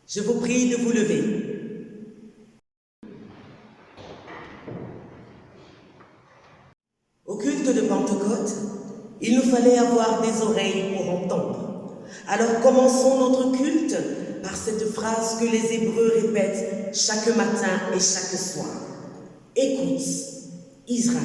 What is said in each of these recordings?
Je vous prie de vous lever. Au culte de Pentecôte, il nous fallait avoir des oreilles pour entendre. Alors commençons notre culte par cette phrase que les Hébreux répètent chaque matin et chaque soir. Écoute, Israël.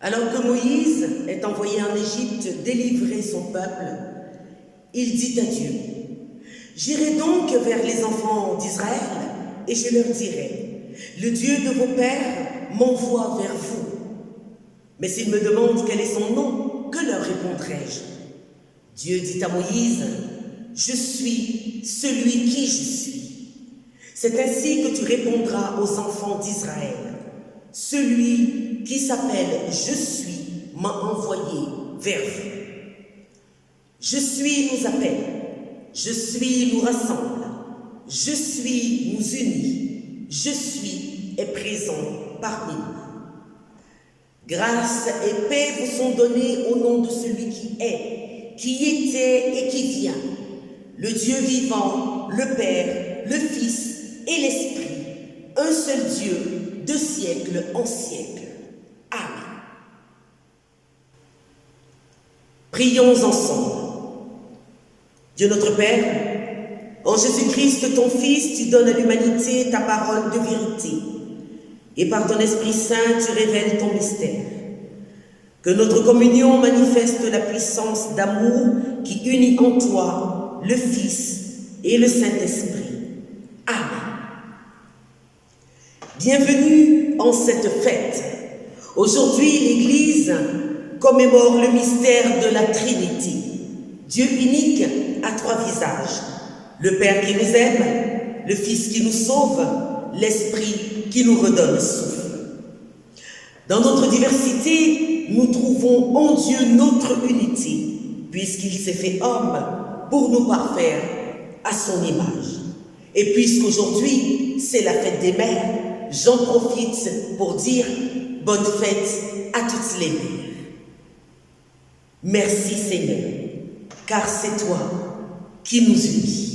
Alors que Moïse est envoyé en Égypte délivrer son peuple, il dit à Dieu, « J'irai donc vers les enfants d'Israël et je leur dirai, le Dieu de vos pères m'envoie vers vous. Mais s'ils me demandent quel est son nom, que leur répondrai-je » Dieu dit à Moïse, « Je suis celui qui je suis. » C'est ainsi que tu répondras aux enfants d'Israël. Celui qui s'appelle « Je suis » m'a envoyé vers vous. « Je suis » nous appelle, « Je suis » nous rassemble, « Je suis » nous unit, « Je suis » est présent parmi nous. Grâce et paix vous sont données au nom de celui qui est, qui était et qui vient, le Dieu vivant, le Père, le Fils et l'Esprit, un seul Dieu, de siècle en siècle. Amen. Prions ensemble. Dieu notre Père, en Jésus-Christ, ton Fils, tu donnes à l'humanité ta parole de vérité. Et par ton Esprit Saint, tu révèles ton mystère. Que notre communion manifeste la puissance d'amour qui unit en toi le Fils et le Saint-Esprit. Amen. Bienvenue en cette fête. Aujourd'hui, l'Église commémore le mystère de la Trinité. Dieu unique à trois visages. Le Père qui nous aime, le Fils qui nous sauve, l'Esprit qui nous redonne souffle. Dans notre diversité, nous trouvons en Dieu notre unité, puisqu'il s'est fait homme pour nous parfaire à son image. Et puisqu'aujourd'hui, c'est la fête des mères, j'en profite pour dire bonne fête à toutes les mères. Merci Seigneur, car c'est toi qui nous unis.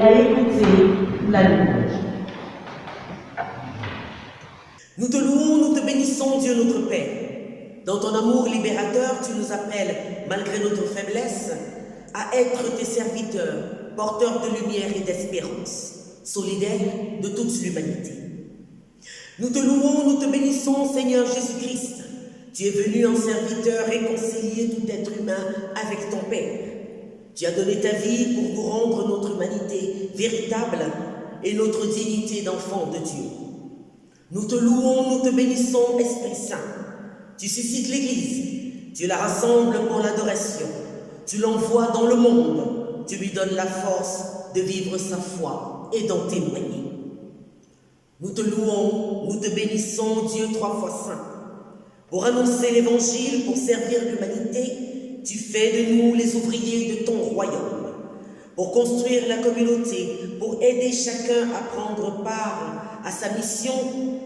à écouter la louange. Nous te louons, nous te bénissons, Dieu notre Père. Dans ton amour libérateur, tu nous appelles, malgré notre faiblesse, à être tes serviteurs, porteurs de lumière et d'espérance, solidaires de toute l'humanité. Nous te louons, nous te bénissons, Seigneur Jésus-Christ. Tu es venu en serviteur réconcilier tout être humain avec ton Père. Tu as donné ta vie pour nous rendre notre humanité véritable et notre dignité d'enfant de Dieu. Nous te louons, nous te bénissons, Esprit Saint. Tu suscites l'Église, tu la rassembles pour l'adoration, tu l'envoies dans le monde, tu lui donnes la force de vivre sa foi et d'en témoigner. Nous te louons, nous te bénissons, Dieu trois fois saint. Pour annoncer l'Évangile, pour servir l'humanité, tu fais de nous les ouvriers de ton royaume. Pour construire la communauté, pour aider chacun à prendre part à sa mission,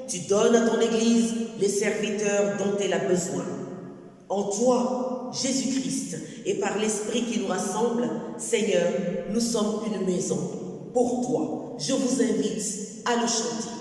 tu donnes à ton Église les serviteurs dont elle a besoin. En toi, Jésus-Christ, et par l'Esprit qui nous rassemble, Seigneur, nous sommes une maison. Pour toi, je vous invite à le chanter.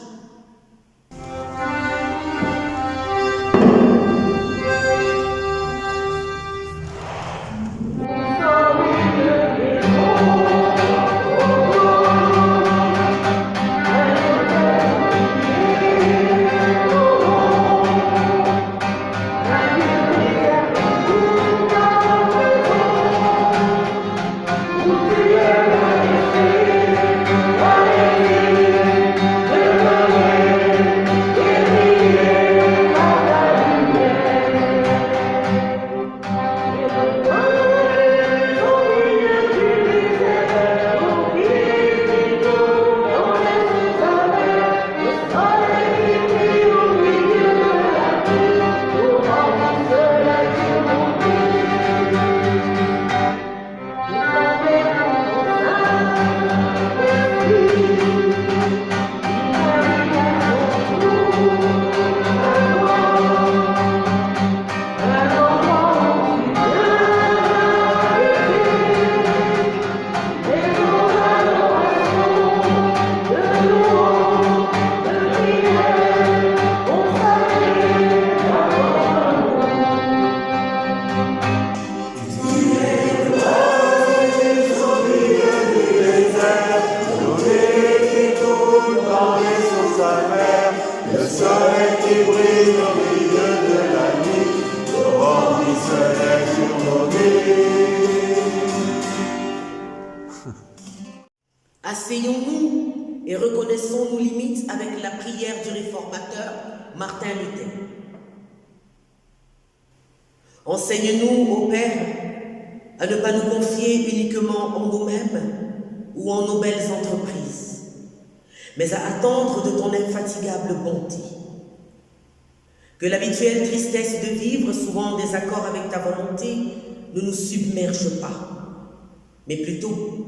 Asseyons-nous et reconnaissons nos limites avec la prière du réformateur Martin Luther. Enseigne-nous, ô Père, à ne pas nous confier uniquement en nous-mêmes ou en nos belles entreprises, mais à attendre de ton infatigable bonté. Que l'habituelle tristesse de vivre, souvent en désaccord avec ta volonté, ne nous submerge pas, mais plutôt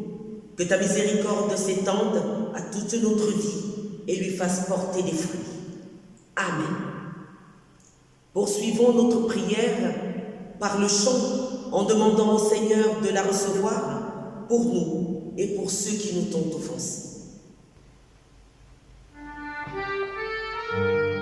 que ta miséricorde s'étende à toute notre vie et lui fasse porter des fruits. Amen. Poursuivons notre prière par le chant en demandant au Seigneur de la recevoir pour nous et pour ceux qui nous ont offensés. Amen.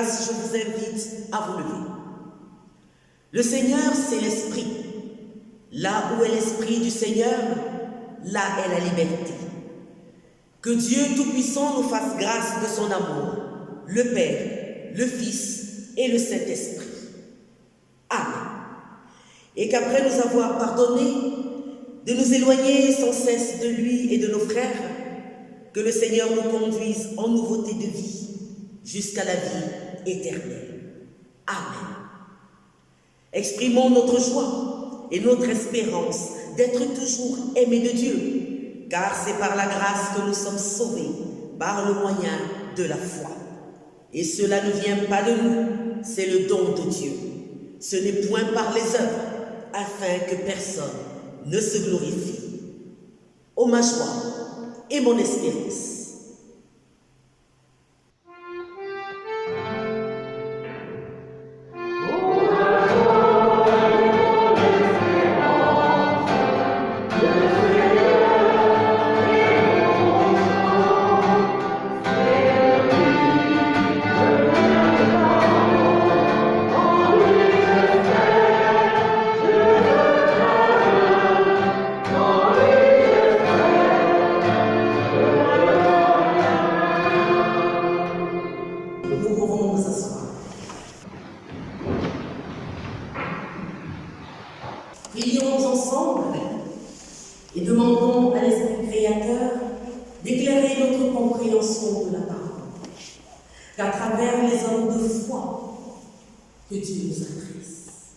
grâce, je vous invite à vous lever. Le Seigneur, c'est l'Esprit. Là où est l'Esprit du Seigneur, là est la liberté. Que Dieu Tout-Puissant nous fasse grâce de son amour, le Père, le Fils et le Saint-Esprit. Amen. Et qu'après nous avoir pardonné, de nous éloigner sans cesse de lui et de nos frères, que le Seigneur nous conduise en nouveauté de vie jusqu'à la vie éternelle. Amen. Exprimons notre joie et notre espérance d'être toujours aimés de Dieu, car c'est par la grâce que nous sommes sauvés, par le moyen de la foi. Et cela ne vient pas de nous, c'est le don de Dieu. Ce n'est point par les œuvres, afin que personne ne se glorifie. Ô ma joie et mon espérance. Prions ensemble et demandons à l'Esprit Créateur d'éclairer notre compréhension de la parole, qu'à travers les hommes de foi, que Dieu nous adresse.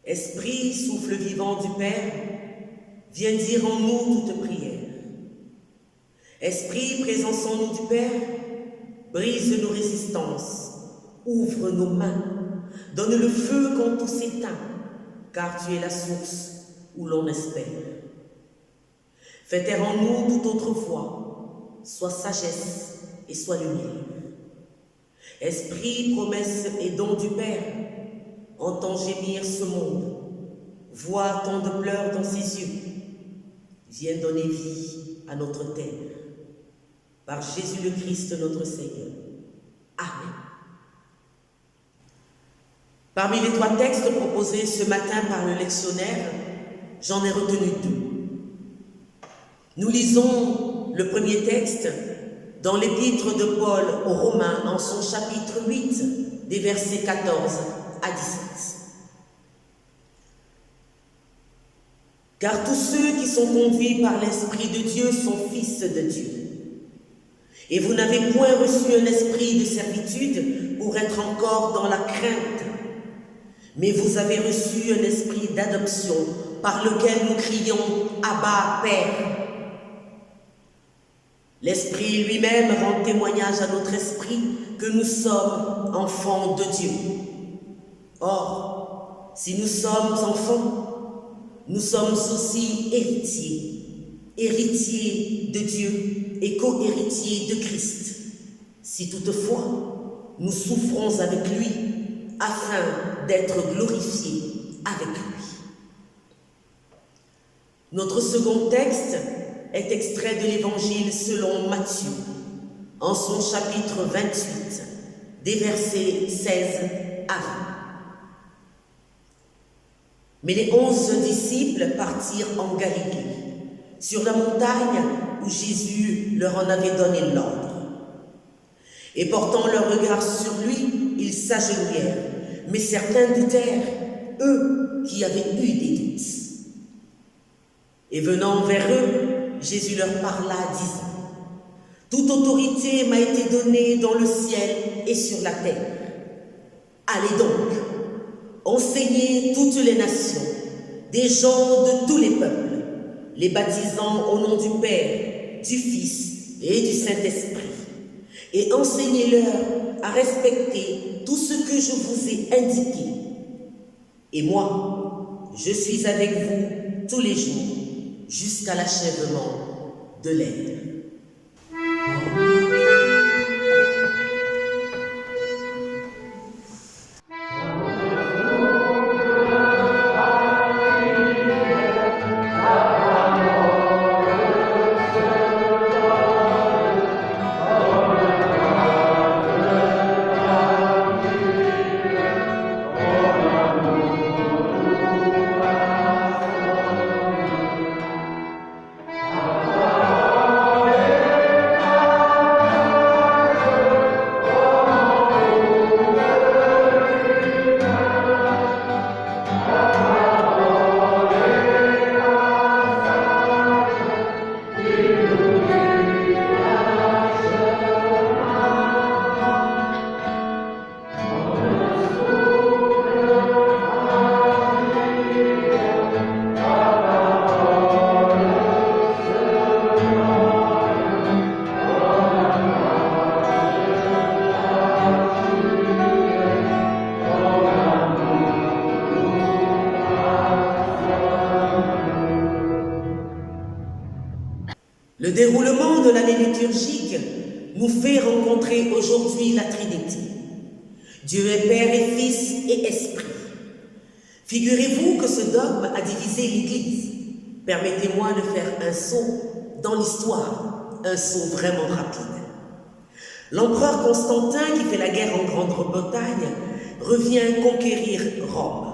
Esprit, souffle vivant du Père, viens dire en nous toute prière. Esprit, présence en nous du Père, brise nos résistances, ouvre nos mains, donne le feu quand tout s'éteint, car tu es la source où l'on espère. Fais taire en nous toute autre voix, soit sagesse et soit lumière. Esprit, promesse et don du Père, entends gémir ce monde, vois tant de pleurs dans ses yeux, viens donner vie à notre terre. Par Jésus le Christ notre Seigneur. Amen. Parmi les 3 textes proposés ce matin par le lectionnaire, j'en ai retenu 2. Nous lisons le premier texte dans l'épître de Paul aux Romains en son chapitre 8, des versets 14 à 17. Car tous ceux qui sont conduits par l'Esprit de Dieu sont fils de Dieu. Et vous n'avez point reçu un esprit de servitude pour être encore dans la crainte, mais vous avez reçu un esprit d'adoption par lequel nous crions « Abba, Père ». L'Esprit lui-même rend témoignage à notre esprit que nous sommes enfants de Dieu. Or, si nous sommes enfants, nous sommes aussi héritiers, héritiers de Dieu et co-héritiers de Christ, si toutefois nous souffrons avec lui, afin d'être glorifiés avec lui. Notre second texte est extrait de l'Évangile selon Matthieu, en son chapitre 28, des versets 16 à 20. Mais les 11 disciples partirent en Galilée, sur la montagne où Jésus leur en avait donné l'ordre. Et portant leur regard sur lui, ils s'agenouillèrent, mais certains doutèrent, eux qui avaient eu des doutes. Et venant vers eux, Jésus leur parla, disant : « Toute autorité m'a été donnée dans le ciel et sur la terre. Allez donc, enseignez toutes les nations, des gens de tous les peuples, les baptisant au nom du Père, du Fils et du Saint-Esprit, et enseignez-leur à respecter tout ce que je vous ai indiqué. Et moi, je suis avec vous tous les jours, jusqu'à l'achèvement de l'ère. » déroulement de l'année liturgique nous fait rencontrer aujourd'hui la Trinité. Dieu est Père et Fils et Esprit. Figurez-vous que ce dogme a divisé l'Église. Permettez-moi de faire un saut dans l'histoire, un saut vraiment rapide. L'empereur Constantin, qui fait la guerre en Grande-Bretagne, revient conquérir Rome.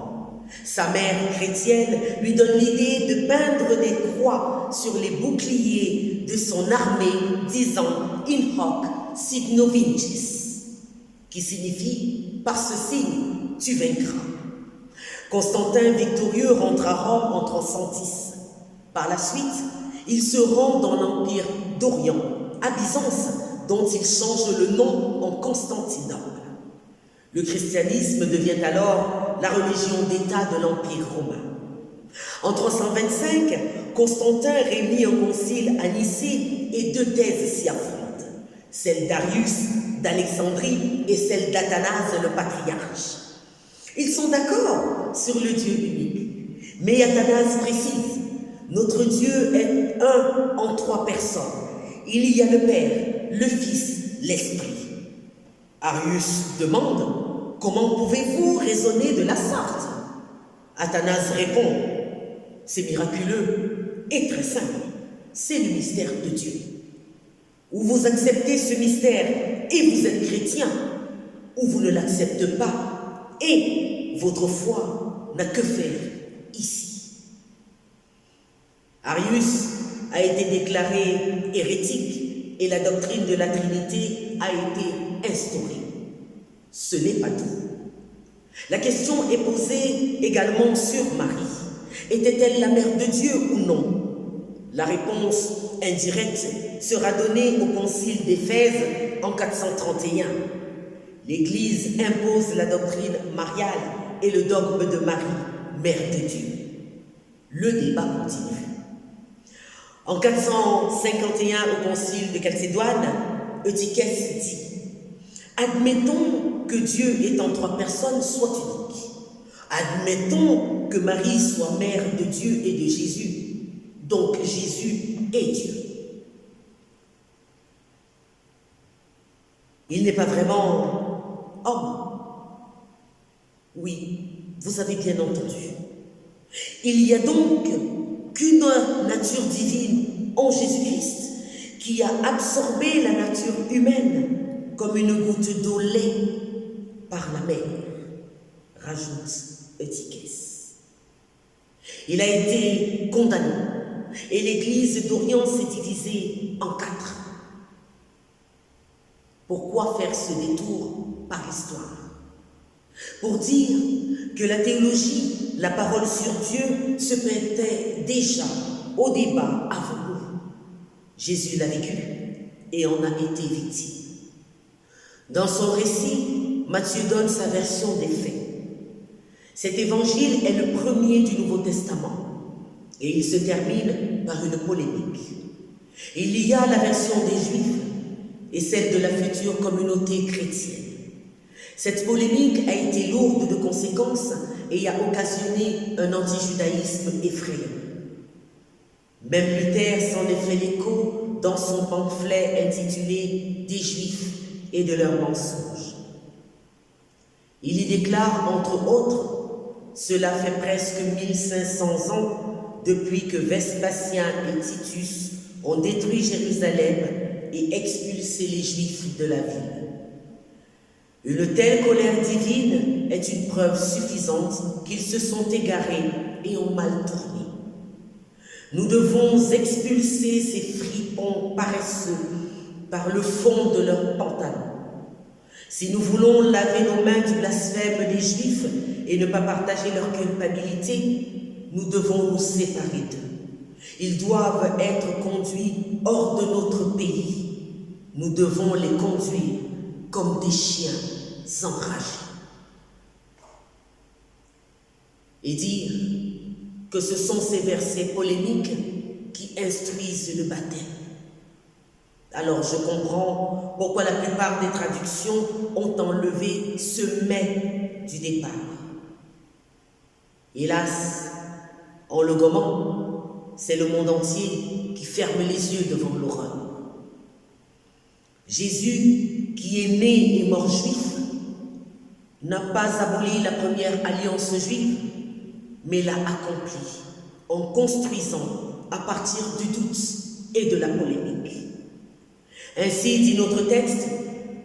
Sa mère chrétienne lui donne l'idée de peindre des croix sur les boucliers de son armée, disant « In hoc signo vinces », qui signifie « par ce signe, tu vaincras ». Constantin victorieux rentre à Rome en 310. Par la suite, il se rend dans l'Empire d'Orient, à Byzance, dont il change le nom en Constantinople. Le christianisme devient alors la religion d'État de l'Empire romain. En 325, Constantin réunit un concile à Nicée et deux thèses s'y affrontent, celle d'Arius d'Alexandrie et celle d'Athanase le patriarche. Ils sont d'accord sur le Dieu unique, mais Athanase précise « Notre Dieu est un en trois personnes. Il y a le Père, le Fils, l'Esprit. » Arius demande « Comment pouvez-vous raisonner de la sorte ?» Athanase répond « C'est miraculeux et très simple. C'est le mystère de Dieu. Ou vous acceptez ce mystère et vous êtes chrétien, ou vous ne l'acceptez pas et votre foi n'a que faire ici. » Arius a été déclaré hérétique et la doctrine de la Trinité a été instaurée. Ce n'est pas tout. La question est posée également sur Marie. Était-elle la mère de Dieu ou non? La réponse indirecte sera donnée au concile d'Éphèse en 431. L'Église impose la doctrine mariale et le dogme de Marie, mère de Dieu. Le débat continue. En 451, au concile de Chalcédoine, Eutychès dit « Admettons que Dieu étant trois personnes soit unique. Admettons que Marie soit mère de Dieu et de Jésus. Donc Jésus est Dieu. » Il n'est pas vraiment homme. Oui, vous avez bien entendu. Il y a donc qu'une nature divine en Jésus-Christ qui a absorbé la nature humaine comme une goutte d'eau lait par la mer, rajoute Eutychès. Il a été condamné et l'Église d'Orient s'est divisée en quatre. Pourquoi faire ce détour par l'histoire? Pour dire que la théologie, la parole sur Dieu, se prêtait déjà au débat avant nous. Jésus l'a vécu et en a été victime. Dans son récit, Matthieu donne sa version des faits. Cet évangile est le premier du Nouveau Testament et il se termine par une polémique. Il y a la version des Juifs et celle de la future communauté chrétienne. Cette polémique a été lourde de conséquences et a occasionné un antijudaïsme effrayant. Même Luther s'en est fait l'écho dans son pamphlet intitulé « Des Juifs et de leurs mensonges ». Il y déclare, entre autres, « Cela fait presque 1500 ans depuis que Vespasien et Titus ont détruit Jérusalem et expulsé les Juifs de la ville. Une telle colère divine est une preuve suffisante qu'ils se sont égarés et ont mal tourné. Nous devons expulser ces fripons paresseux par le fond de leurs pantalons. Si nous voulons laver nos mains du blasphème des Juifs et ne pas partager leur culpabilité, nous devons nous séparer d'eux. Ils doivent être conduits hors de notre pays. Nous devons les conduire comme des chiens enragés. Et dire que ce sont ces versets polémiques qui instruisent le baptême. Alors je comprends pourquoi la plupart des traductions ont enlevé ce « mais » du départ. Hélas, en le gommant, c'est le monde entier qui ferment les yeux devant l'horreur. Jésus, qui est né et mort juif, n'a pas aboli la première alliance juive, mais l'a accomplie en construisant à partir du doute et de la polémique. Ainsi dit notre texte,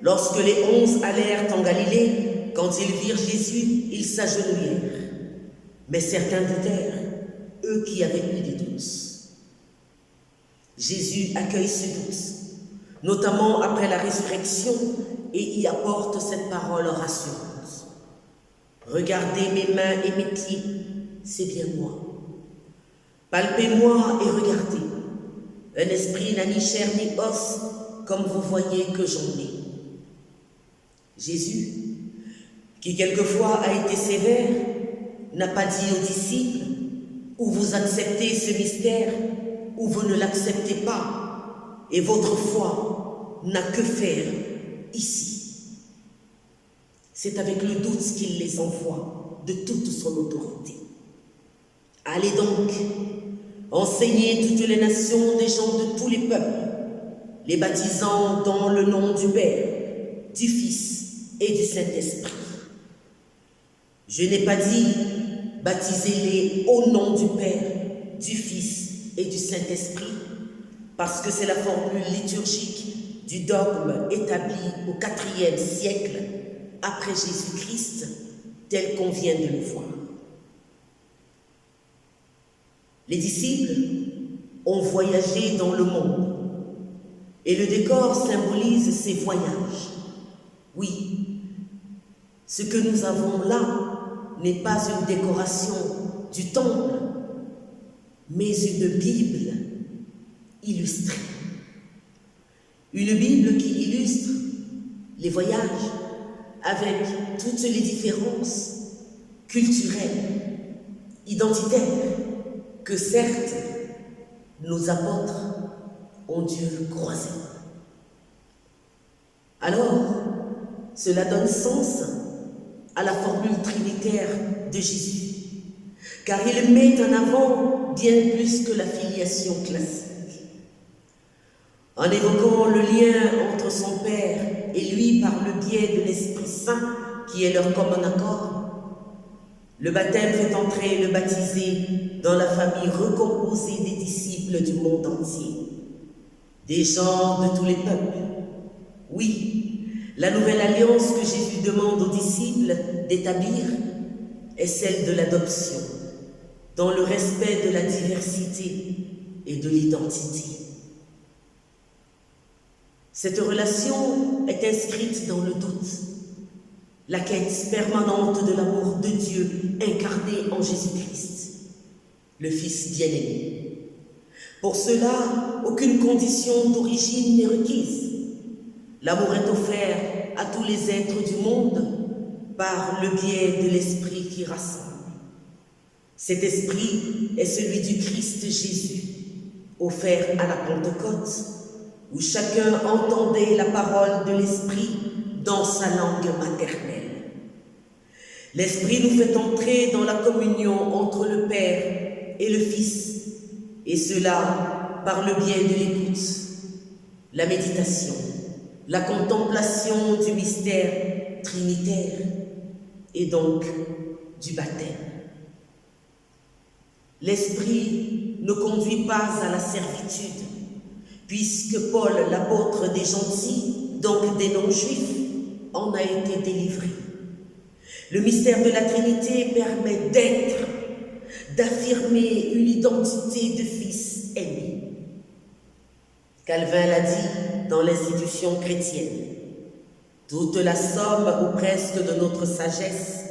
lorsque les 11 allèrent en Galilée, quand ils virent Jésus, ils s'agenouillèrent. Mais certains doutèrent, eux qui avaient eu des doutes. Jésus accueille ce doute, notamment après la résurrection, et y apporte cette parole rassurante. Regardez mes mains et mes pieds, c'est bien moi. Palpez-moi et regardez. Un esprit n'a ni chair ni os, comme vous voyez que j'en ai. Jésus, qui quelquefois a été sévère, n'a pas dit aux disciples, ou vous acceptez ce mystère, ou vous ne l'acceptez pas, et votre foi n'a que faire ici. C'est avec le doute qu'il les envoie de toute son autorité. Allez donc, enseignez toutes les nations des gens de tous les peuples, les baptisant dans le nom du Père, du Fils et du Saint-Esprit. Je n'ai pas dit baptisez-les au nom du Père, du Fils et du Saint-Esprit, parce que c'est la formule liturgique du dogme établi au IVe siècle après Jésus-Christ, tel qu'on vient de le voir. Les disciples ont voyagé dans le monde et le décor symbolise ces voyages. Oui, ce que nous avons là n'est pas une décoration du temple, mais une Bible illustrée. Une Bible qui illustre les voyages avec toutes les différences culturelles, identitaires, que certes nos apôtres ont dû croiser. Alors, cela donne sens à la formule trinitaire de Jésus, car il met en avant bien plus que la filiation classique. En évoquant le lien entre son Père et lui par le biais de l'Esprit Saint, qui est leur commun accord, le baptême fait entrer le baptisé dans la famille recomposée des disciples du monde entier, des gens de tous les peuples. Oui, la nouvelle alliance que Jésus demande aux disciples d'établir est celle de l'adoption, dans le respect de la diversité et de l'identité. Cette relation est inscrite dans le doute, la quête permanente de l'amour de Dieu incarné en Jésus-Christ, le Fils bien-aimé. Pour cela, aucune condition d'origine n'est requise. L'amour est offert à tous les êtres du monde par le biais de l'Esprit qui rassemble. Cet Esprit est celui du Christ Jésus, offert à la Pentecôte, où chacun entendait la parole de l'Esprit dans sa langue maternelle. L'Esprit nous fait entrer dans la communion entre le Père et le Fils, et cela par le biais de l'écoute, la méditation, la contemplation du mystère trinitaire et donc du baptême. L'Esprit ne conduit pas à la servitude, puisque Paul, l'apôtre des gentils, donc des non-juifs, en a été délivré. Le mystère de la Trinité permet d'être, d'affirmer une identité de fils aimé. Calvin l'a dit dans l'institution chrétienne. Toute la somme ou presque de notre sagesse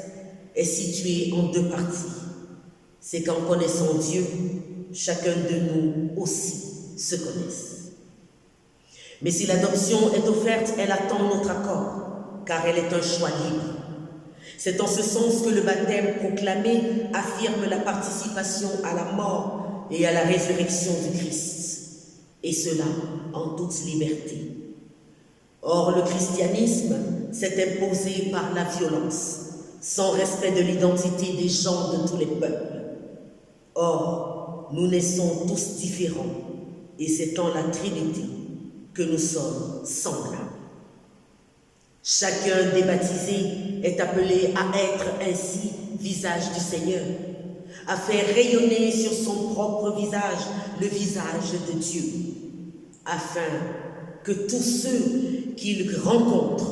est située en deux parties. C'est qu'en connaissant Dieu, chacun de nous aussi se connaisse. Mais si l'adoption est offerte, elle attend notre accord, car elle est un choix libre. C'est en ce sens que le baptême proclamé affirme la participation à la mort et à la résurrection du Christ, et cela en toute liberté. Or, le christianisme s'est imposé par la violence, sans respect de l'identité des gens de tous les peuples. Or, nous naissons tous différents, et c'est en la Trinité que nous sommes semblables. Chacun des baptisés est appelé à être ainsi visage du Seigneur, à faire rayonner sur son propre visage le visage de Dieu, afin que tous ceux qu'il rencontre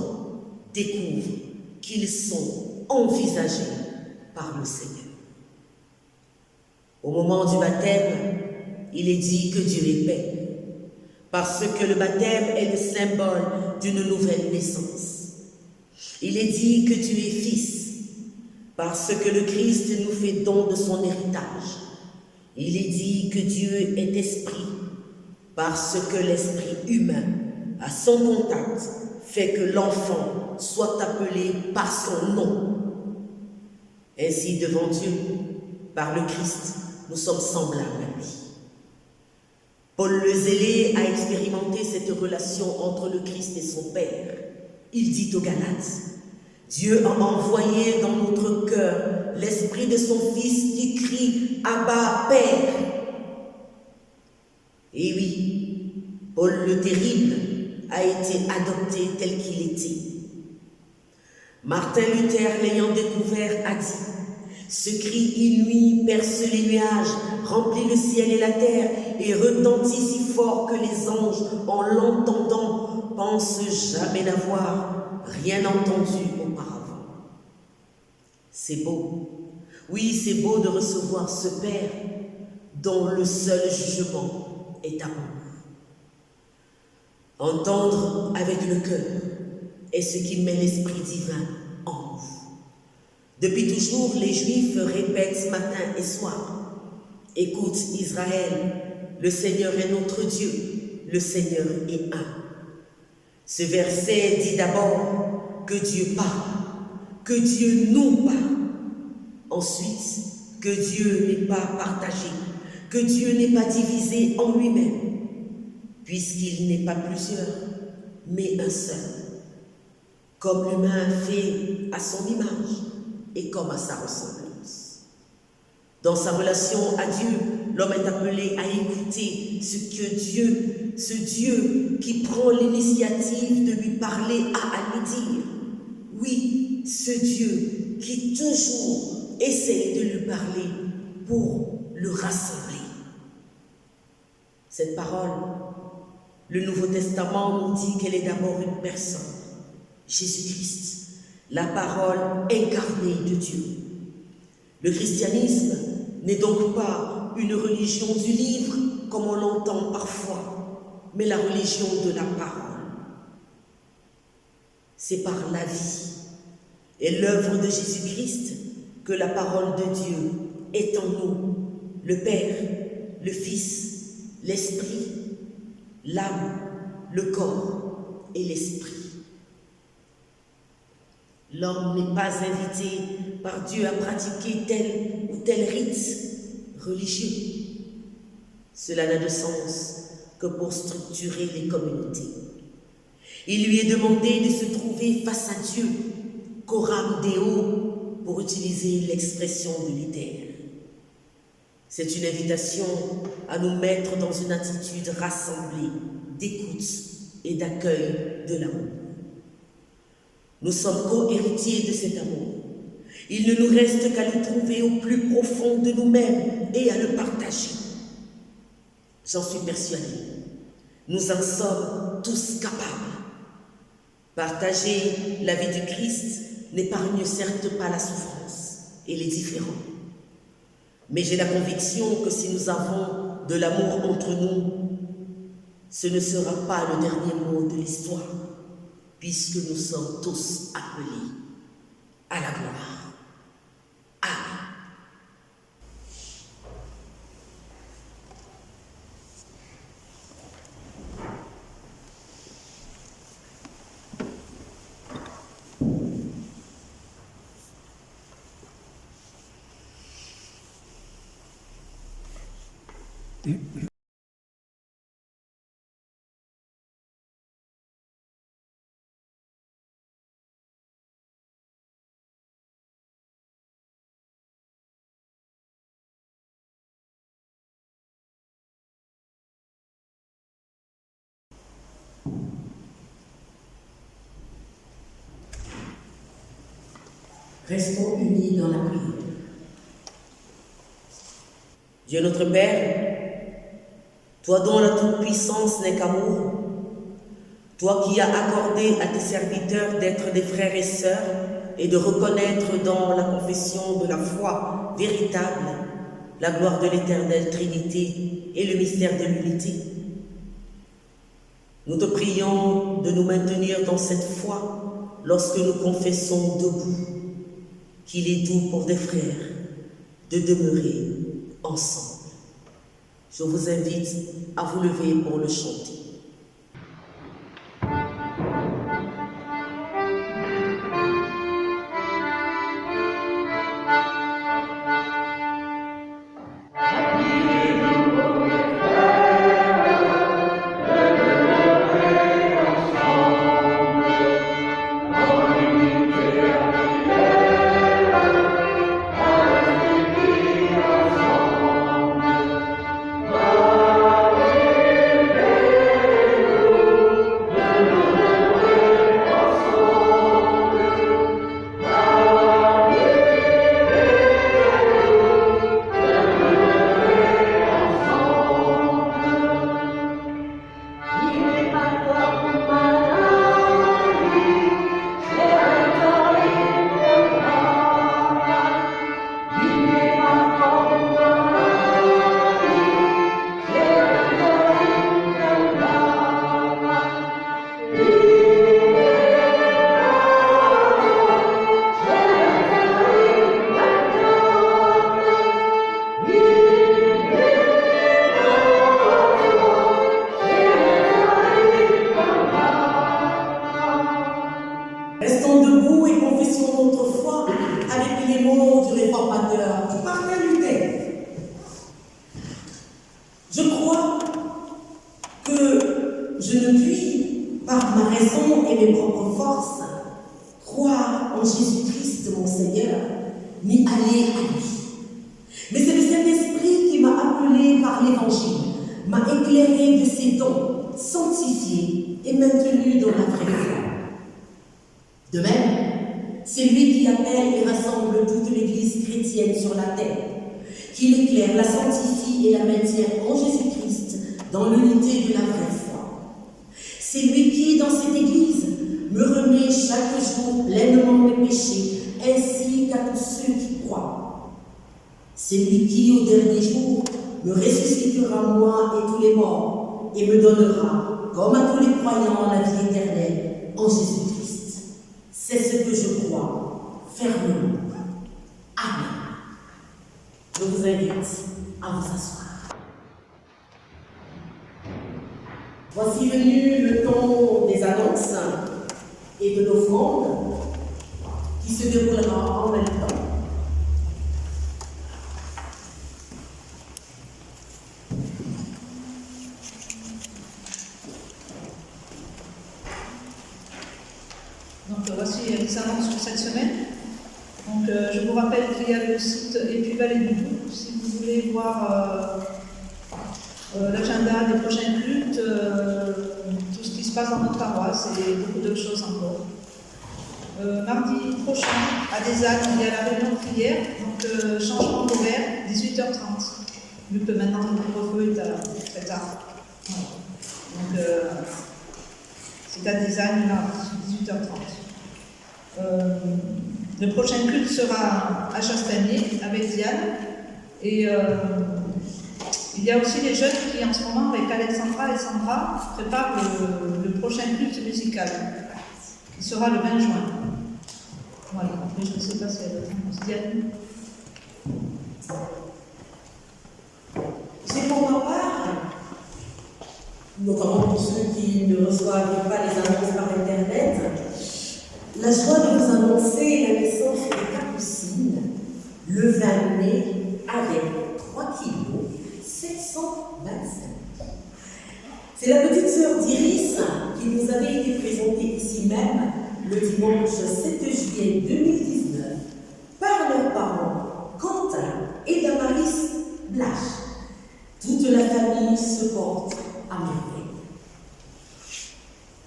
découvrent qu'ils sont envisagés par le Seigneur. Au moment du baptême, il est dit que Dieu est paix, parce que le baptême est le symbole d'une nouvelle naissance. Il est dit que Dieu est fils, parce que le Christ nous fait don de son héritage. Il est dit que Dieu est esprit, parce que l'esprit humain, à son contact, fait que l'enfant soit appelé par son nom. Ainsi, devant Dieu, par le Christ, nous sommes semblables à lui. Paul le Zélé a expérimenté cette relation entre le Christ et son Père. Il dit aux Galates, Dieu a envoyé dans notre cœur l'esprit de son Fils qui crie « Abba, Père ». Et oui, Paul le Terrible a été adopté tel qu'il était. Martin Luther, l'ayant découvert, a dit « Ce cri inouï perce les nuages, remplit le ciel et la terre et retentit si fort que les anges, en l'entendant, pensent jamais n'avoir rien entendu auparavant. » C'est beau. Oui, c'est beau de recevoir ce Père dont le seul jugement est amour. Entendre avec le cœur est ce qui met l'Esprit divin en vous. Depuis toujours, les Juifs répètent matin et soir. Écoute Israël, le Seigneur est notre Dieu, le Seigneur est un. Ce verset dit d'abord que Dieu parle, que Dieu nous parle. Ensuite, que Dieu n'est pas partagé, que Dieu n'est pas divisé en lui-même, puisqu'il n'est pas plusieurs, mais un seul. Comme l'humain fait à son image et comme à sa ressemblance. Dans sa relation à Dieu, l'homme est appelé à écouter ce Dieu qui prend l'initiative de lui parler, à lui dire. Oui, ce Dieu qui toujours essaye de lui parler pour le rassembler. Cette parole, le Nouveau Testament nous dit qu'elle est d'abord une personne, Jésus-Christ, la parole incarnée de Dieu. Le christianisme n'est donc pas une religion du livre comme on l'entend parfois, mais la religion de la parole. C'est par la vie et l'œuvre de Jésus-Christ que la parole de Dieu est en nous, le Père, le Fils, l'Esprit, l'âme, le corps et l'Esprit. L'homme n'est pas invité par Dieu à pratiquer tel ou tel rite religieux. Cela n'a de sens que pour structurer les communautés. Il lui est demandé de se trouver face à Dieu, coram Deo, pour utiliser l'expression de Luther. C'est une invitation à nous mettre dans une attitude rassemblée, d'écoute et d'accueil de l'amour. Nous sommes co-héritiers de cet amour. Il ne nous reste qu'à le trouver au plus profond de nous-mêmes et à le partager. J'en suis persuadée. Nous en sommes tous capables. Partager la vie du Christ n'épargne certes pas la souffrance et les différends. Mais j'ai la conviction que si nous avons de l'amour entre nous, ce ne sera pas le dernier mot de l'histoire, puisque nous sommes tous appelés à la gloire. Amen. Restons unis dans la prière. Dieu notre Père, toi dont la toute-puissance n'est qu'amour, toi qui as accordé à tes serviteurs d'être des frères et sœurs et de reconnaître dans la confession de la foi véritable la gloire de l'éternelle Trinité et le mystère de l'unité. Nous te prions de nous maintenir dans cette foi lorsque nous confessons debout qu'il est doux pour des frères de demeurer ensemble. Je vous invite à vous lever pour le chanter. Restons debout et confessons notre foi avec les mots du réformateur Martin Luther. Je crois que je ne puis, par ma raison et mes propres forces, croire en Jésus-Christ mon Seigneur, ni aller à lui. Mais c'est le Saint-Esprit qui m'a appelé par l'Évangile, m'a éclairé de ses dons, sanctifié et maintenu dans la vraie foi. De même, c'est lui qui appelle et rassemble toute l'Église chrétienne sur la terre, qui l'éclaire, la sanctifie et la maintient en Jésus-Christ dans l'unité de la vraie foi. C'est lui qui, dans cette Église, me remet chaque jour pleinement mes péchés, ainsi qu'à tous ceux qui croient. C'est lui qui, au dernier jour, me ressuscitera moi et tous les morts, et me donnera, comme à tous les croyants, la vie éternelle en Jésus-Christ. C'est ce que je crois fermement. Amen. Je vous invite à vous asseoir. Voici venu le temps des annonces et de l'offrande qui se déroulera en même temps. Donc voici les annonces pour cette semaine. Donc je vous rappelle qu'il y a le site Épuis Vallée du Doubs. Si vous voulez voir l'agenda des prochains cultes, tout ce qui se passe dans notre paroisse et beaucoup d'autres choses encore. Mardi prochain, à Desailles, il y a la réunion de prière, donc changement d'horaire, 18h30, vu que maintenant le couvre-feu est très tard. Voilà. Donc c'est à Desailles, mardi, 18h30. Le prochain culte sera à Chastanier avec Diane. Et il y a aussi les jeunes qui, en ce moment, avec Alexandra et Sandra, préparent le prochain culte musical, qui sera le 20 juin. Voilà, mais je ne sais pas si elle a Diane. C'est pour ma part, notamment pour ceux qui ne reçoivent pas les annonces par Internet, la joie de vous annoncer la naissance de Capucine le 20 mai avec 3 kg 725. C'est la petite sœur d'Iris qui nous avait été présentée ici même le dimanche 7 juillet 2019 par leurs parents Quentin et Damaris Blache. Toute la famille se porte à merveille.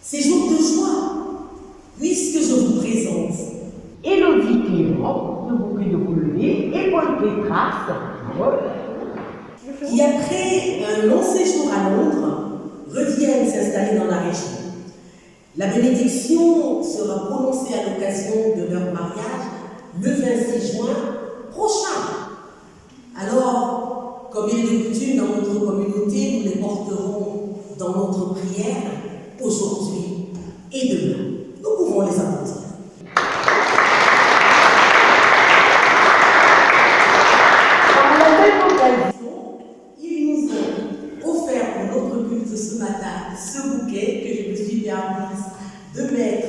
Ces jours de joie, puisque je vous présente Élodie Perron. effectivement, vous pouvez vous lever et Paul Pétras. Qui après un long séjour à Londres, reviennent s'installer dans la région. La bénédiction sera prononcée à l'occasion de leur mariage le 26 juin prochain. Alors, comme il est de coutume dans notre communauté, nous les porterons dans notre prière aujourd'hui et demain. Nous pouvons les applaudir. Par la même occasion, Ils nous ont offert pour notre culte ce matin ce bouquet que je me suis permise de mettre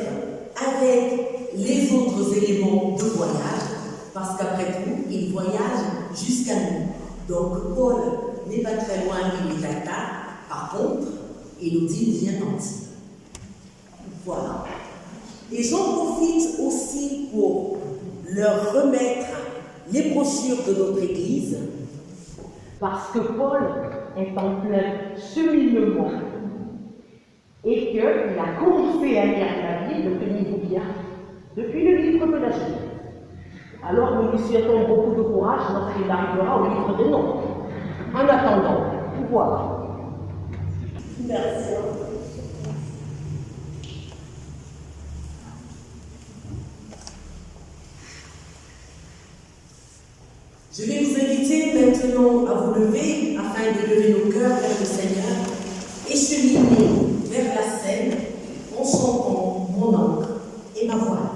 avec les autres éléments de voyage, parce qu'après tout, ils voyagent jusqu'à nous. Donc Paul n'est pas très loin du Yucatan, par contre, Élodie nous vient d'Antibes. Voilà. Et j'en profite aussi pour leur remettre les brochures de notre église. parce que Paul est en plein cheminement et qu'il a commencé à lire la Bible, tenez-vous bien, depuis le livre de la Genèse. Alors nous lui souhaitons beaucoup de courage lorsqu'il arrivera au livre des Nombres. En attendant, voilà. Merci. Je vais vous inviter maintenant à vous lever afin de lever nos cœurs vers le Seigneur et cheminer vers la scène en chantant mon encre et ma voix.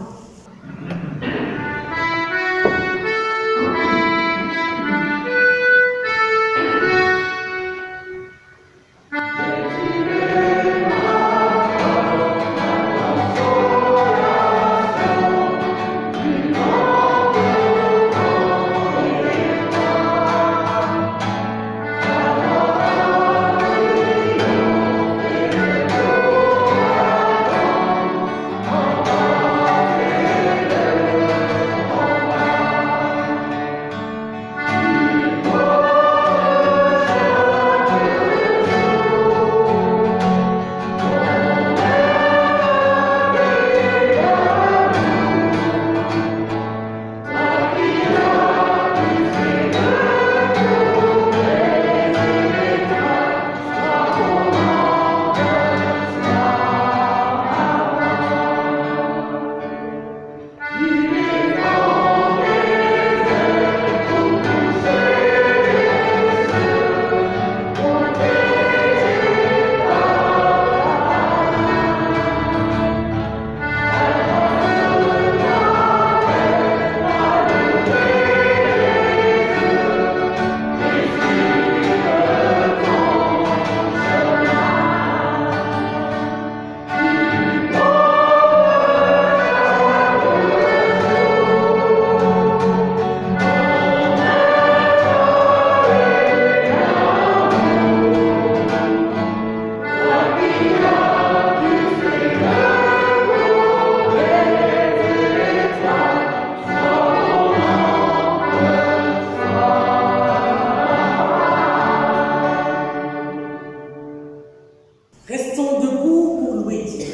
Restons debout pour louer Dieu.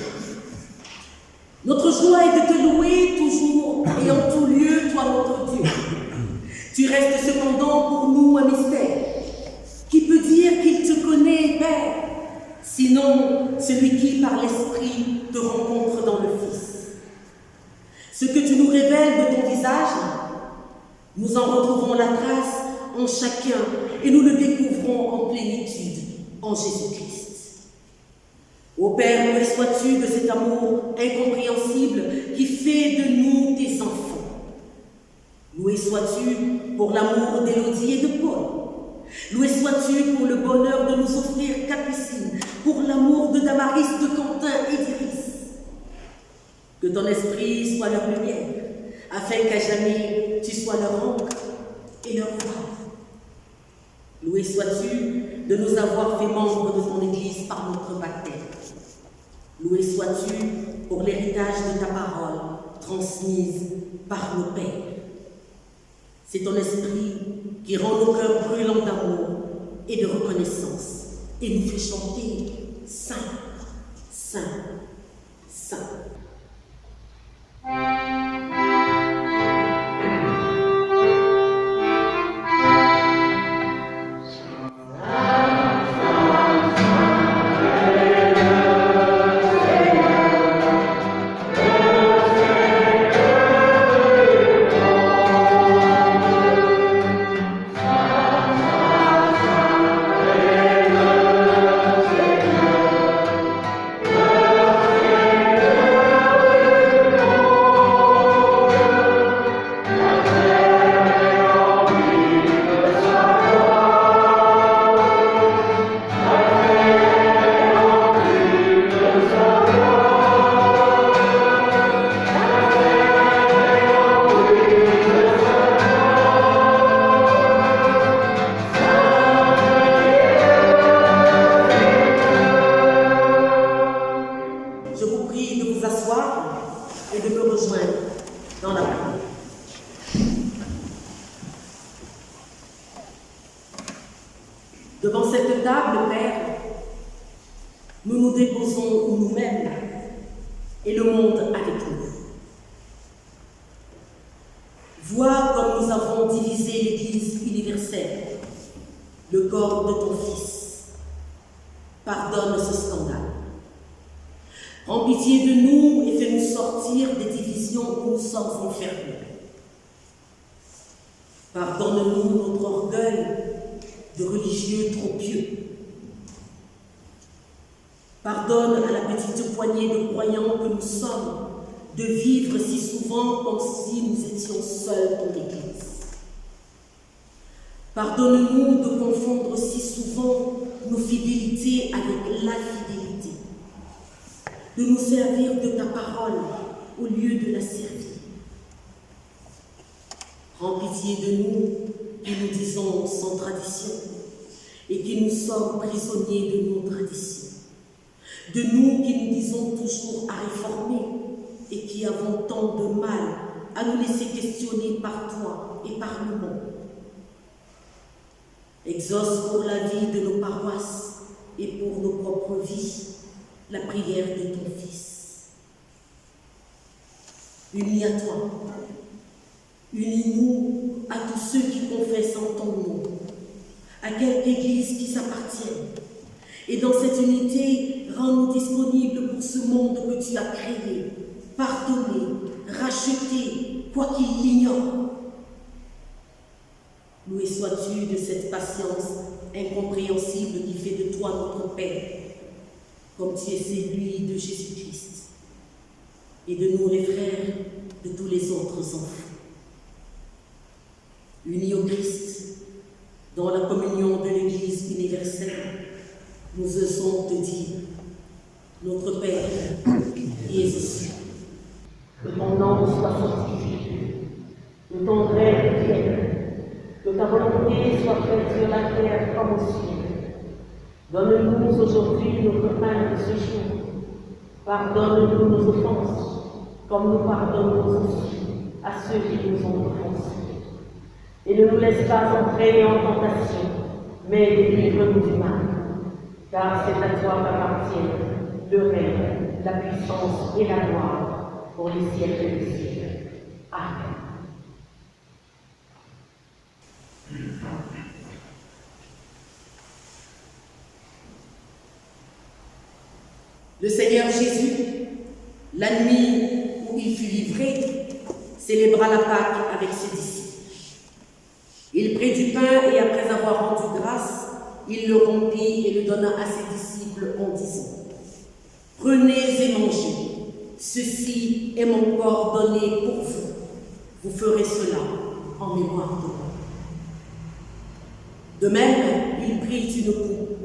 Notre joie est de te louer toujours et en tout lieu, toi notre Dieu. Tu restes cependant pour nous un mystère. Qui peut dire qu'il te connaît, Père, sinon celui qui, par l'Esprit, te rencontre dans le Fils. Ce que tu nous révèles de ton visage, nous en retrouvons la trace en chacun et nous le découvrons en plénitude en Jésus-Christ. Ô Père, loué sois-tu de cet amour incompréhensible qui fait de nous tes enfants. Loué sois-tu pour l'amour d'Élodie et de Paul. Loué sois-tu pour le bonheur de nous offrir Capucine, pour l'amour de Damaris, de Quentin et d'Iris. Que ton esprit soit leur lumière, afin qu'à jamais tu sois leur encre et leur voix. Loué sois-tu de nous avoir fait membres de ton Église par notre baptême. Loué sois-tu pour l'héritage de ta parole transmise par nos pères. C'est ton esprit qui rend nos cœurs brûlants d'amour et de reconnaissance et nous fait chanter Saint, Saint, Saint. prie de vous asseoir et de me rejoindre dans la prière. Devant cette table, Père, nous nous déposons nous-mêmes et le monde avec nous. Vois comme nous avons divisé l'Église universelle, le corps de ton Fils. Pardonne ce scandale. Prends pitié de nous et fais-nous sortir des divisions où nous sommes enfermés. Pardonne-nous notre orgueil de religieux trop pieux. Pardonne à la petite poignée de croyants que nous sommes de vivre si souvent comme si nous étions seuls dans l'Église. Pardonne-nous de confondre si souvent nos fidélités avec l'infidélité, de nous servir de ta parole au lieu de la servir. Prends pitié de nous qui nous disons sans tradition et qui nous sommes prisonniers de nos traditions. De nous qui nous disons toujours à réformer et qui avons tant de mal à nous laisser questionner par toi et par le monde. Exauce pour la vie de nos paroisses et pour nos propres vies la prière de ton Fils. Unis à toi, unis-nous à tous ceux qui confessent en ton nom, à quelque église qui s'appartienne. Et dans cette unité, rends-nous disponibles pour ce monde que tu as créé, pardonné, racheté, quoi qu'il l'ignore. Loué sois-tu de cette patience incompréhensible qui fait de toi notre Père, comme tu es celui de Jésus-Christ, et de nous les frères de tous les autres enfants. Unis au Christ, dans la communion de l'Église universelle, nous osons te dire, notre Père, qui es aux cieux, que ton nom soit sanctifié, que ton règne vienne, que ta volonté soit faite sur la terre comme au ciel. Donne-nous aujourd'hui notre pain de ce jour. Pardonne-nous nos offenses, comme nous pardonnons aussi à ceux qui nous ont offensés. Et ne nous laisse pas entrer en tentation, mais délivre-nous du mal. Car c'est à toi qu'appartiennent le règne, la puissance et la gloire pour les siècles des siècles. Amen. Le Seigneur Jésus, la nuit où il fut livré, célébra la Pâque avec ses disciples. Il prit du pain et après avoir rendu grâce, il le rompit et le donna à ses disciples en disant : Prenez et mangez, ceci est mon corps donné pour vous. Vous ferez cela en mémoire de moi. De même, il prit une coupe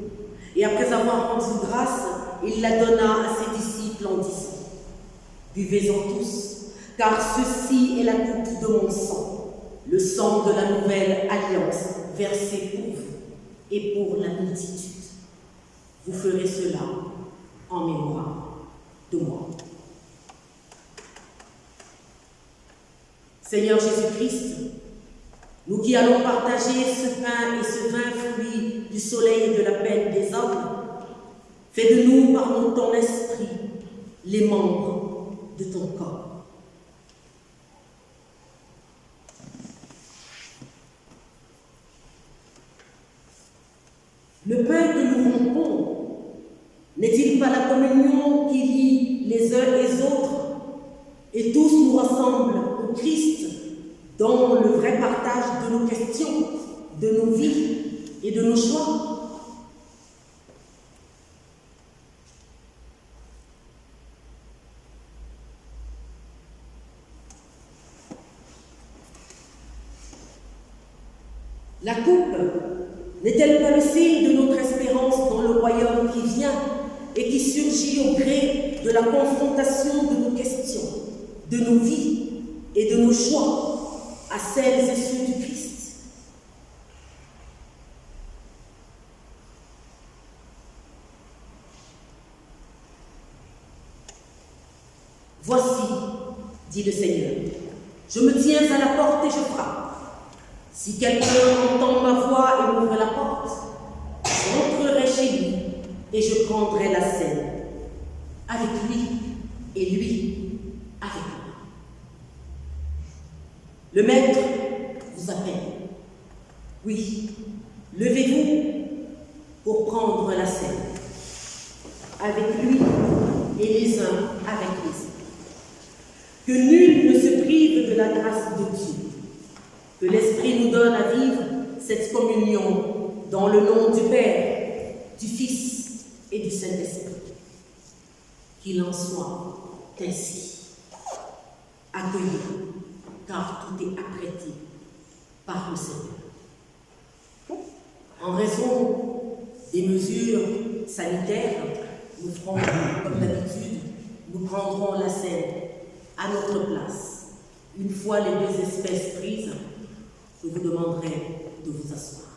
et après avoir rendu grâce, il la donna à ses disciples en disant : Buvez-en tous, car ceci est la coupe de mon sang, le sang de la nouvelle alliance versé pour vous et pour la multitude. Vous ferez cela en mémoire de moi. Seigneur Jésus-Christ, nous qui allons partager ce pain et ce vin fruit du soleil et de la peine des hommes, fais de nous par ton esprit les membres de ton corps. Le pain que nous rompons, n'est-il pas la communion qui lie les uns les autres et tous nous rassemble au Christ dans le vrai partage de nos questions, de nos vies et de nos choix? La coupe n'est-elle pas le signe de notre espérance dans le royaume qui vient et qui surgit au gré de la confrontation de nos questions, de nos vies et de nos choix à celles et ceux du Christ? Voici, dit le Seigneur, je me tiens à la porte et je frappe. Si quelqu'un entend ma voix et m'ouvre la porte, j'entrerai chez lui et je prendrai la scène, avec lui et lui avec moi. Le Maître vous appelle. Oui, levez-vous pour prendre la scène, avec lui et les uns avec les autres. Que nul ne se prive de la grâce de Dieu. Que l'Esprit nous donne à vivre cette communion dans le nom du Père, du Fils et du Saint-Esprit. Qu'il en soit ainsi. Accueillis, car tout est apprêté par le Seigneur. En raison des mesures sanitaires, nous ferons comme d'habitude, nous prendrons la scène à notre place. Une fois les deux espèces prises, je vous demanderai de vous asseoir.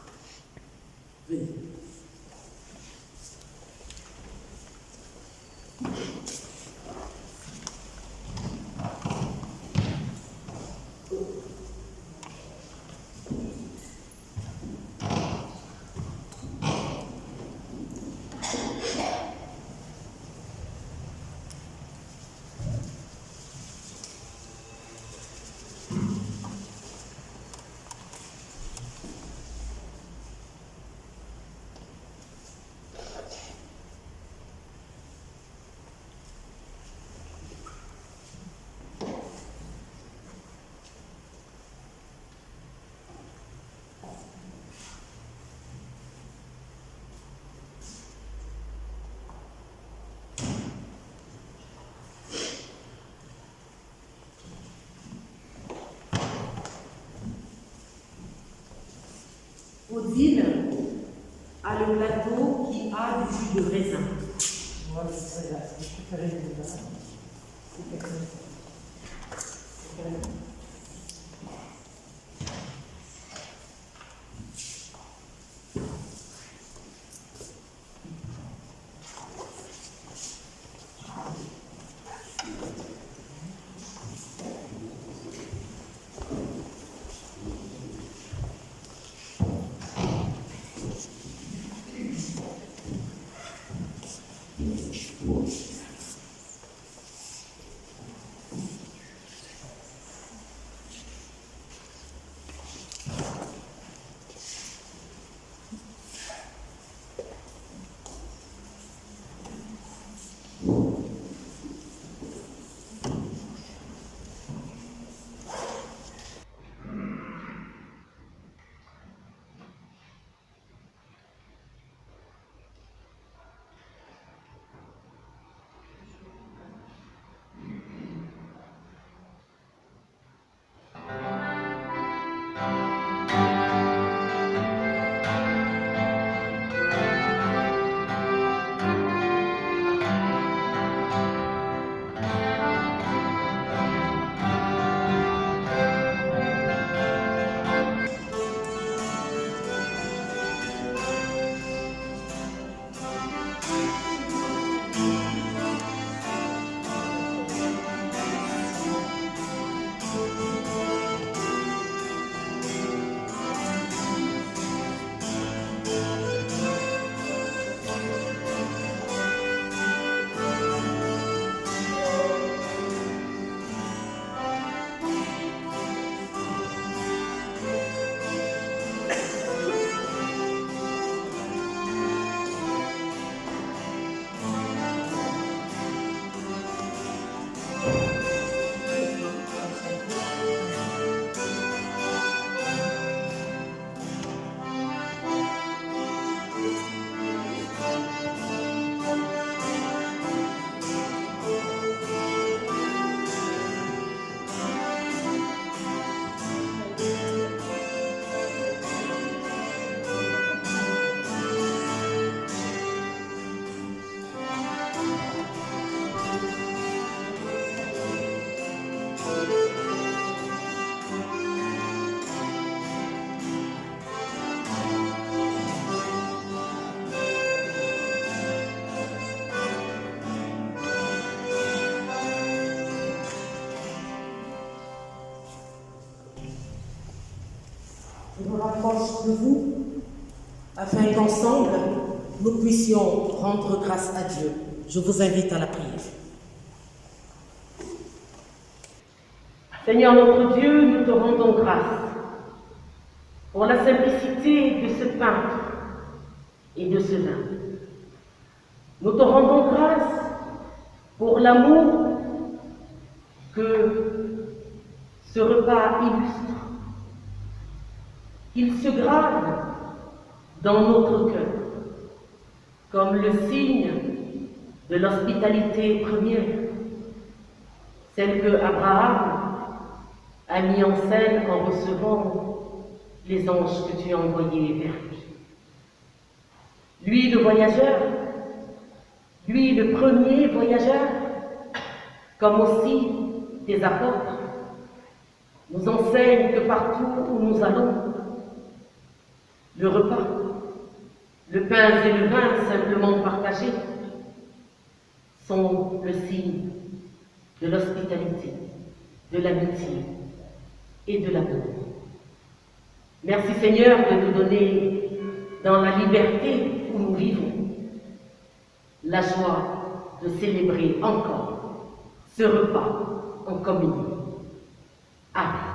Venez. Odile a le plateau qui a du jus de raisin. Moi, c'est là, je préférais le vin. C'est quelque chose. je me rapproche de vous afin qu'ensemble, nous puissions rendre grâce à Dieu. Je vous invite à la prière. Seigneur notre Dieu, nous te rendons grâce pour la simplicité de ce pain et de ce vin. Nous te rendons grâce pour l'amour que ce repas illustre. Il se grave dans notre cœur comme le signe de l'hospitalité première, celle que Abraham a mis en scène en recevant les anges que tu as envoyés vers lui. Lui, le voyageur, lui, le premier voyageur, comme aussi tes apôtres, nous enseignent que partout où nous allons, le repas, le pain et le vin simplement partagés sont le signe de l'hospitalité, de l'amitié et de l'amour. Merci Seigneur de nous donner, dans la liberté où nous vivons, la joie de célébrer encore ce repas en communion. Amen.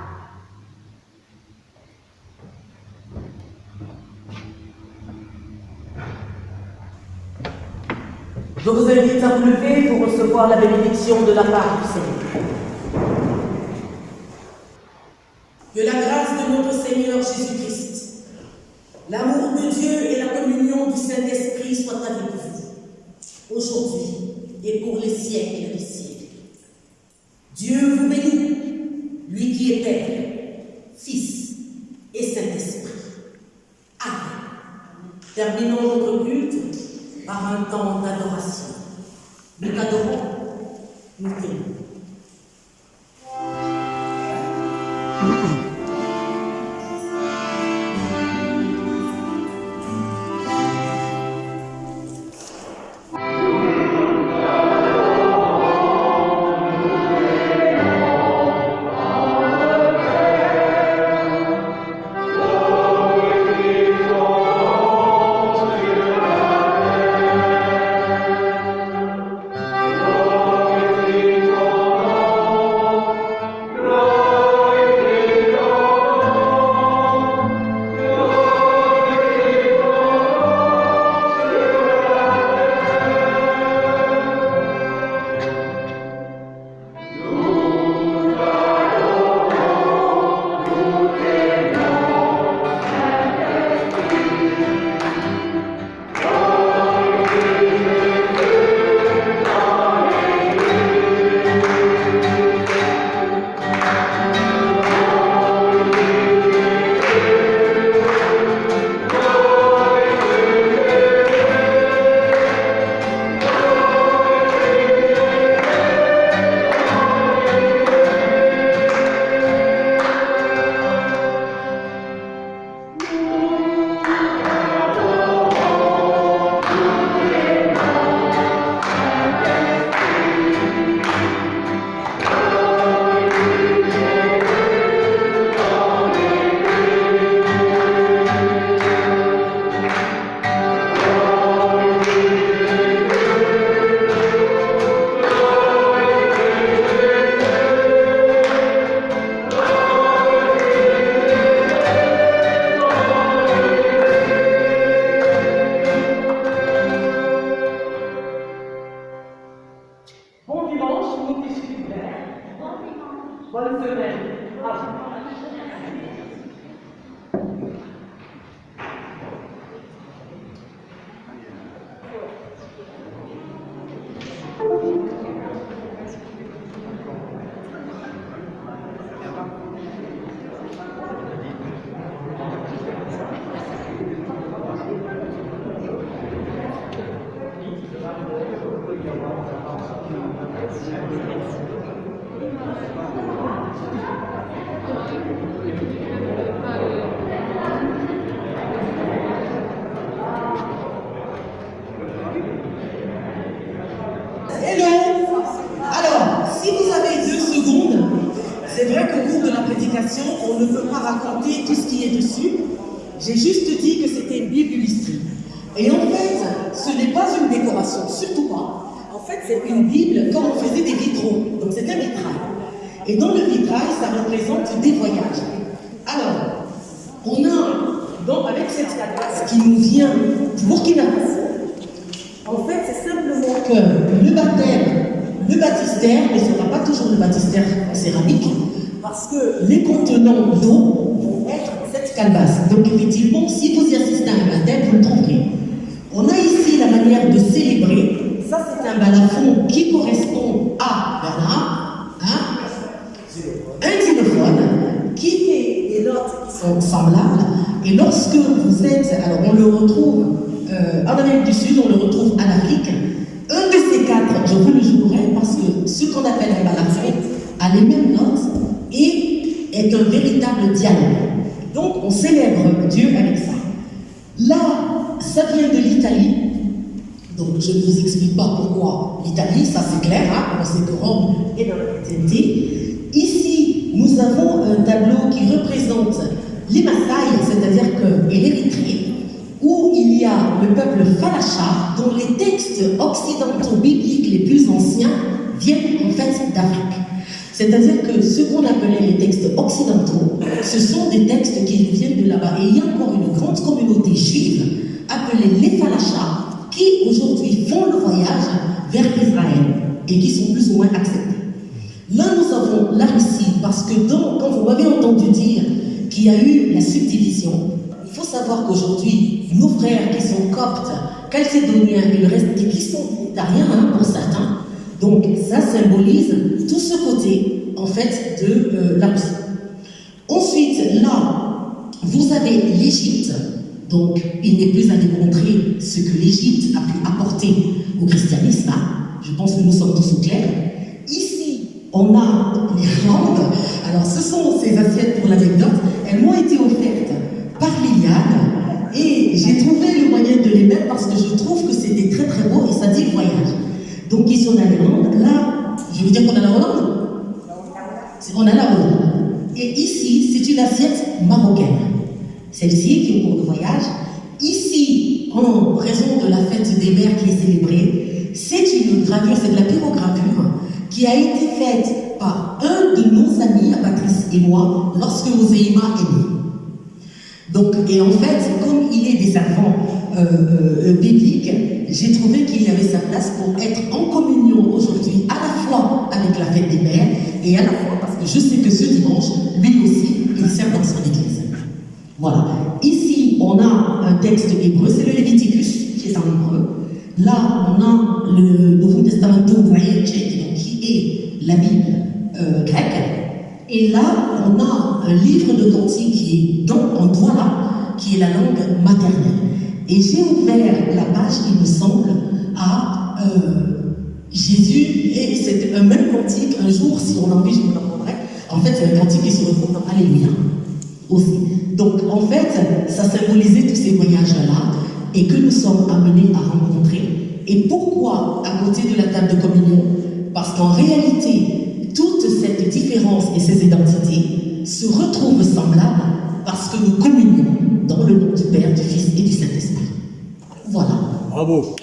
Je vous invite à vous lever pour recevoir la bénédiction de la part du Seigneur. Que la grâce de notre Seigneur Jésus-Christ, l'amour de Dieu et la communion du Saint-Esprit soient avec vous, aujourd'hui et pour les siècles des siècles. Dieu vous bénit, lui qui est Père, Fils et Saint-Esprit. Amen. Terminons notre culte par un temps d'adoration. Nous t'adorons, nous t'aimons. Bonne semaine. Hello. Alors, si vous avez 2 secondes, c'est vrai qu'au cours de de la prédication, on ne peut pas raconter tout ce qui est dessus. J'ai juste dit que c'était une Bible illustrée. Et en fait, ce n'est pas une décoration, surtout pas. En fait, c'est une Bible comme on faisait des vitraux. Donc c'est un vitrail. Et dans le vitrail, ça représente des voyages. Alors, on a, donc avec cette calabasse qui nous vient du Burkina Faso, en fait, c'est simplement que le baptême, le baptistère ne sera pas toujours le baptistère céramique, parce que les contenants d'eau vont être cette calebasse. Donc effectivement, si vous y assistez à un baptême, vous le trouverez. On a ici la manière de célébrer. Ça, c'est un balafon qui correspond à Bernard, un xylophone qui fait des notes qui sont semblables. Et lorsque vous êtes, alors on le retrouve en Amérique du Sud, on le retrouve en Afrique. Un de ces quatre, je vous le jouerai parce que ce qu'on appelle un balafon a les mêmes notes et est un véritable dialogue. Donc on célèbre Dieu avec ça. Là, ça vient de l'Italie. Donc je ne vous explique pas pourquoi l'Italie, ça c'est clair, on sait que Rome est dans la chrétienté. Ici, nous avons un tableau qui représente les Maasai, c'est-à-dire que l'Érythrée, où il y a le peuple Falacha, dont les textes occidentaux bibliques les plus anciens viennent en fait d'Afrique. C'est-à-dire que ce qu'on appelait les textes occidentaux, ce sont des textes qui viennent de là-bas. Et il y a encore une grande communauté juive appelée les Falachas qui aujourd'hui font le voyage vers Israël et qui sont plus ou moins acceptés. Là, nous avons la Russie, parce que quand vous m'avez entendu dire qu'il y a eu la subdivision, il faut savoir qu'aujourd'hui, nos frères qui sont coptes, chalcédoniens et le reste, et qui sont italiens pour certains, donc ça symbolise tout ce côté, en fait, de la Russie. Ensuite, là, vous avez l'Égypte. Donc, il n'est plus à démontrer ce que l'Égypte a pu apporter au christianisme. Je pense que nous sommes tous au clair. Ici, on a l'Irlande. Alors, ce sont ces assiettes pour l'anecdote. Elles m'ont été offertes par Liliane. Et j'ai trouvé le moyen de les mettre parce que je trouve que c'était très très beau et ça dit voyage. Donc, ici, on a l'Irlande. Là, je veux dire qu'on a la Hollande. On a la Hollande. Et ici, c'est une assiette marocaine. Celle-ci qui est au cours de voyage. Ici, en raison de la fête des mères qui est célébrée, c'est une gravure, c'est de la pyrogravure qui a été faite par un de nos amis, Patrice et moi, lorsque Oséima est né. Donc, et en fait, comme il est des servants bibliques, j'ai trouvé qu'il y avait sa place pour être en communion aujourd'hui, à la fois avec la fête des mères et à la fois parce que je sais que ce dimanche, lui aussi, il sert dans son église. Voilà. Ici, on a un texte hébreu, c'est le Léviticus, qui est en hébreu. Là, on a le Nouveau Testament qui est la Bible grecque. Et là, on a un livre de Cantique qui est en Douala, qui est la langue maternelle. Et j'ai ouvert la page, il me semble, à Jésus, et c'est un même cantique. Un jour, si on a envie, je vous l'apprendrai. En fait, c'est un cantique qui se retrouve dans Alléluia aussi. Donc, en fait, ça symbolisait tous ces voyages-là et que nous sommes amenés à rencontrer. Et pourquoi à côté de la table de communion? Parce qu'en réalité, toute cette différence et ces identités se retrouvent semblables parce que nous communions dans le nom du Père, du Fils et du Saint-Esprit. Voilà. Bravo.